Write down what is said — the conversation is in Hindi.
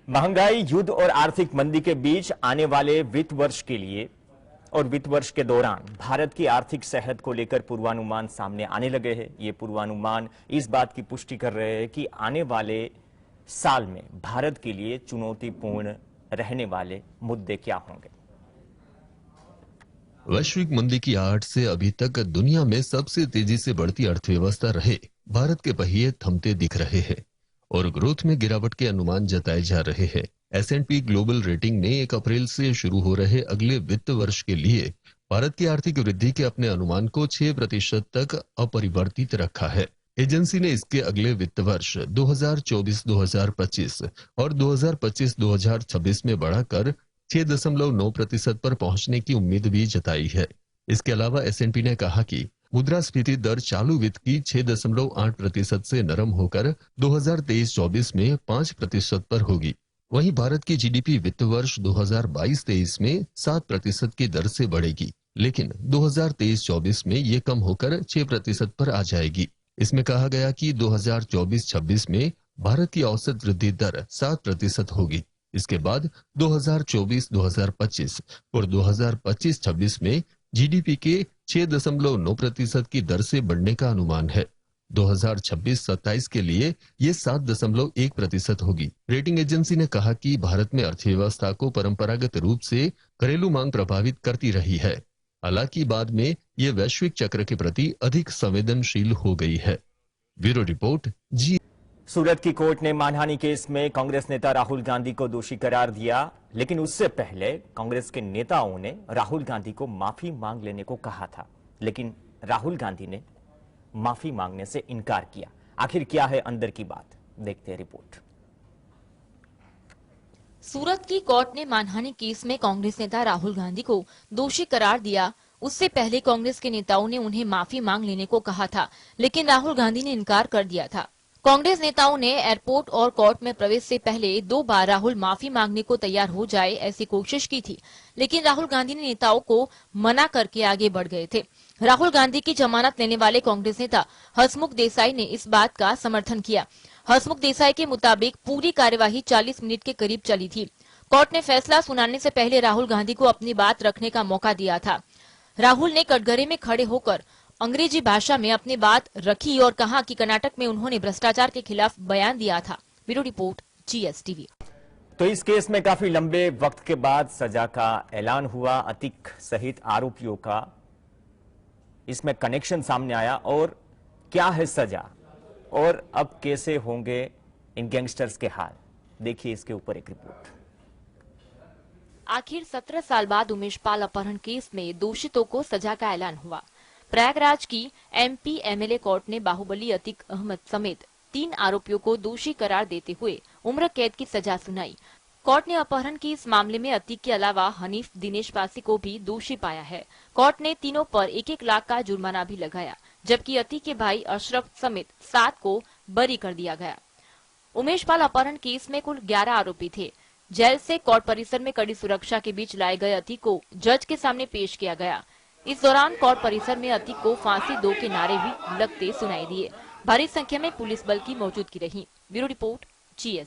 महंगाई, युद्ध और आर्थिक मंदी के बीच आने वाले वित्त वर्ष के लिए और वित्त वर्ष के दौरान भारत की आर्थिक सेहत को लेकर पूर्वानुमान सामने आने लगे हैं। ये पूर्वानुमान इस बात की पुष्टि कर रहे हैं कि आने वाले साल में भारत के लिए चुनौतीपूर्ण रहने वाले मुद्दे क्या होंगे। वैश्विक मंदी की आहट से अभी तक दुनिया में सबसे तेजी से बढ़ती अर्थव्यवस्था रहे भारत के पहिए थमते दिख रहे हैं और ग्रोथ में गिरावट के अनुमान जताए जा रहे हैं। S&P ग्लोबल रेटिंग ने 1 अप्रैल से शुरू हो रहे अगले वित्त वर्ष के लिए भारत की आर्थिक वृद्धि के अपने अनुमान को 6% तक अपरिवर्तित रखा है। एजेंसी ने इसके अगले वित्त वर्ष 2024-2025 और 2025-2026 में बढ़ाकर 6.9% पर पहुंचने की उम्मीद भी जताई है। इसके अलावा S&P ने कहा कि मुद्रास्फीति दर चालू वित्त की 6.8% से नरम होकर 2023-24 में 5% पर होगी। वहीं भारत की जीडीपी वित्त वर्ष 2022-23 में 7% की दर से बढ़ेगी, लेकिन 2023-24 में ये कम होकर 6% पर आ जाएगी। इसमें कहा गया कि 2024-26 में भारत की औसत वृद्धि दर 7% होगी। इसके बाद 2024-2025 और 2025-26 में जीडीपी के 6.9% की दर से बढ़ने का अनुमान है। 2026-27 के लिए ये 7.1% होगी। रेटिंग एजेंसी ने कहा कि भारत में अर्थव्यवस्था को परंपरागत रूप से घरेलू मांग प्रभावित करती रही है, हालांकि बाद में ये वैश्विक चक्र के प्रति अधिक संवेदनशील हो गई है। ब्यूरो रिपोर्ट जी। सूरत की कोर्ट ने मानहानि केस में कांग्रेस नेता राहुल गांधी को दोषी करार दिया, लेकिन उससे पहले कांग्रेस के नेताओं ने राहुल गांधी को माफी मांग लेने को कहा था, लेकिन राहुल गांधी ने माफी मांगने से इनकार किया। आखिर क्या है अंदर की बात, देखते हैं रिपोर्ट। सूरत की कोर्ट ने मानहानि केस में कांग्रेस नेता राहुल गांधी को दोषी करार दिया। उससे पहले कांग्रेस के नेताओं ने उन्हें माफी मांग लेने को कहा था, लेकिन राहुल गांधी ने इनकार कर दिया था। कांग्रेस नेताओं ने एयरपोर्ट और कोर्ट में प्रवेश से पहले 2 बार राहुल माफी मांगने को तैयार हो जाए ऐसी कोशिश की थी, लेकिन राहुल गांधी ने नेताओं को मना करके आगे बढ़ गए थे। राहुल गांधी की जमानत लेने वाले कांग्रेस नेता हसमुख देसाई ने इस बात का समर्थन किया। हसमुख देसाई के मुताबिक पूरी कार्यवाही 40 मिनट के करीब चली थी। कोर्ट ने फैसला सुनाने से पहले राहुल गांधी को अपनी बात रखने का मौका दिया था। राहुल ने कटघरे में खड़े होकर अंग्रेजी भाषा में अपनी बात रखी और कहा कि कर्नाटक में उन्होंने भ्रष्टाचार के खिलाफ बयान दिया था। Bureau report GSTV। तो इस केस में काफी लंबे वक्त के बाद सजा का ऐलान हुआ। अतीक सहित आरोपियों का इसमें कनेक्शन सामने आया और क्या है सजा और अब कैसे होंगे इन गैंगस्टर्स के हाल, देखिए इसके ऊपर एक रिपोर्ट। आखिर 17 साल बाद उमेश पाल अपहरण केस में दोषितों को सजा का ऐलान हुआ। प्रयागराज की MP MLA कोर्ट ने बाहुबली अतीक अहमद समेत 3 आरोपियों को दोषी करार देते हुए उम्र कैद की सजा सुनाई। कोर्ट ने अपहरण की इस मामले में अतीक के अलावा हनीफ दिनेश पासी को भी दोषी पाया है। कोर्ट ने तीनों पर 1-1 लाख का जुर्माना भी लगाया, जबकि अतीक के भाई अशरफ समेत 7 को बरी कर दिया गया। उमेश पाल अपहरण केस में कुल 11 आरोपी थे। जेल से कोर्ट परिसर में कड़ी सुरक्षा के बीच लाए गए अतीक को जज के सामने पेश किया गया। इस दौरान कोर्ट परिसर में अतीक को फांसी दो के नारे भी लगते सुनाई दिए। भारी संख्या में पुलिस बल की मौजूदगी रही। Bureau report GS।